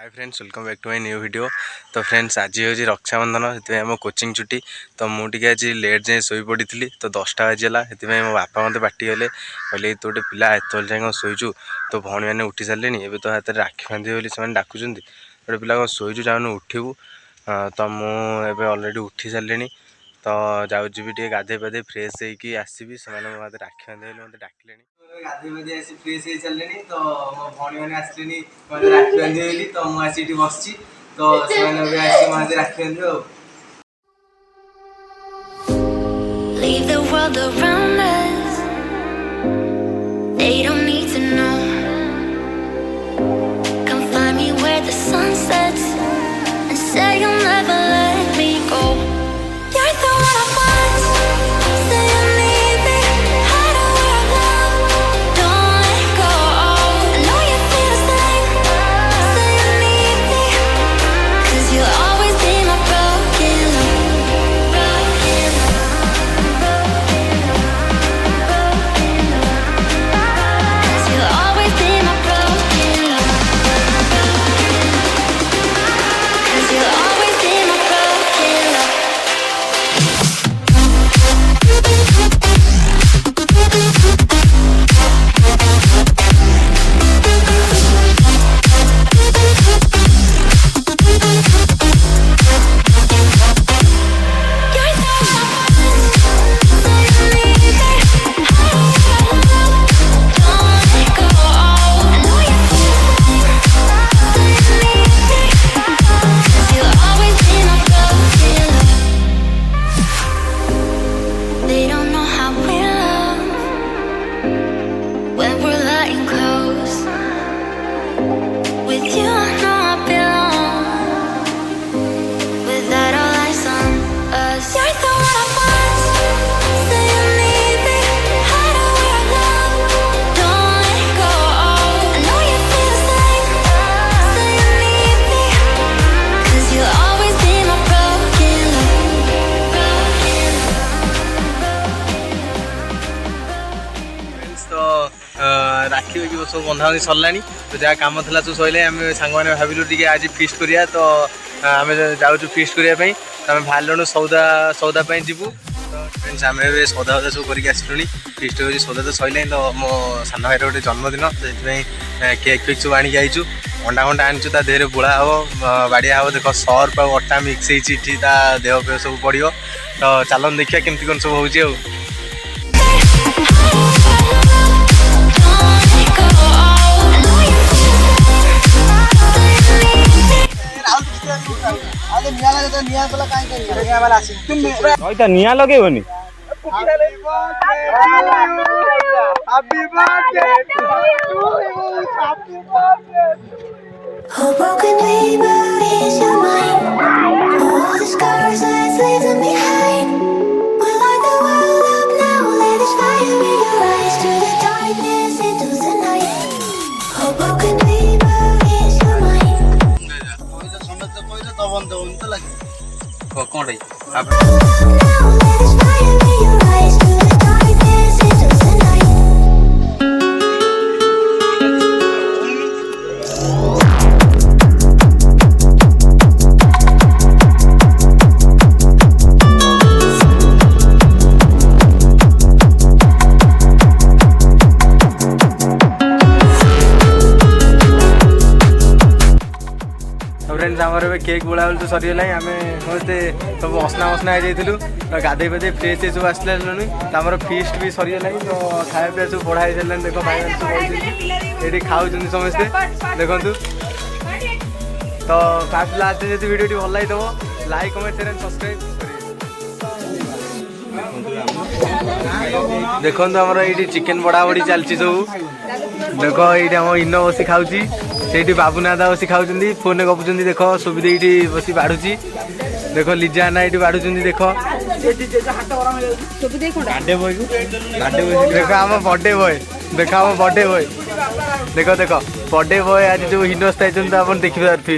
Hi friends, welcome back to my new video. तो friends आज हूँ रक्षाबंधन, से आम कोचिंग छुट्टी। तो मुझे आज लेट जाए शोई पड़ी तो 10टा बाजीगला। से मो बापा मत बाटी गले, कहले तू गोटे पिला एत जाए शोचु, तो भौणी मैंने उठी सारे। एवं तो हाथ में राखी बांधे बोली से डाकुं, गोटे पिला कौन शोचु जाऊन उठू। तो मुझे अलरेडी उठी सारे। तो जाऊँगी भी गाधे पाधे फ्रेश होगी आसबि, से मत राखी बांधे मत डाकिले। गाधे पाधे आसी फ्रेश हो सारे। तो मो भौणी मैंने आसले मत राखी बांधे बोली, तो मुझे बस तो से मत राखी बांधे। Leave the world around us, they don't need to know. Come find me where the sun sets and say you'll never let me go. You're the one I want, say you need me. Hide away our love, don't let go. I know you feel the same, say you need me. 'Cause you'll always be my broken love, broken love. राखी सब बंधाबंधी सरला। तो जहाँ कम था सब सैले आम सांग मैंने भाविलु टे आज फिस्ट करिया। तो आम जाऊँ फिस्ट करने आम बाहर सौदा सौदा जीवु। तो फ्रेंड्स आम सौदा सौदा सब करके आसलुँ। फिस्ट कर सौदा तो सैला। तो मो सान भाई गोटे जन्मदिन, तो ये केक फेक सब आणिक आईचु। अंडा फंडा आनीचु, ता देहरे बुड़ा हम बाड़िया हम। देख सर्फ आ अटा मिक्स होती देह पे सब पड़ो। तो चलन देखिए केमती कौन सब हो। निया लगेबनी Broken dreamer is your mind. All the scars that's leaving behind. We light the world up now. Let us fire in your eyes. Through the darkness into the night. Oh, broken dreamer is your mind. कौन रही Now let us fire in your eyes. Through the darkness into the night. Friends आमर cake बोला तो सरीगला। आम समस्ते सब असना मसना हो जाइलु। तो गाधे पाधे फ्रेश सब आसला। तो आम फिस्ट भी सरीगला। तो खाया पीया सब बढ़ा सारे। देख भाई सब ये खाऊ समस्ते देखु। तो फास्ट लास्ट जो वीडियो भल लगी like comment share and subscribe देखो। आमर ये चिकेन बड़ा बड़ी चलती सब। देख ये आम इन बसी खाऊँ, से बाबूनादा बसी खाऊँ, फोन में गपुं। देख सुविधा ये बस बाढ़ुची। देख लिजा ना ये बाढ़ुं। देख देख आम बर्थडे बॉय। देख आम बर्थडे बॉय। देख देख बर्थडे बॉय आज जो हिनस्ता आप देखी पारे।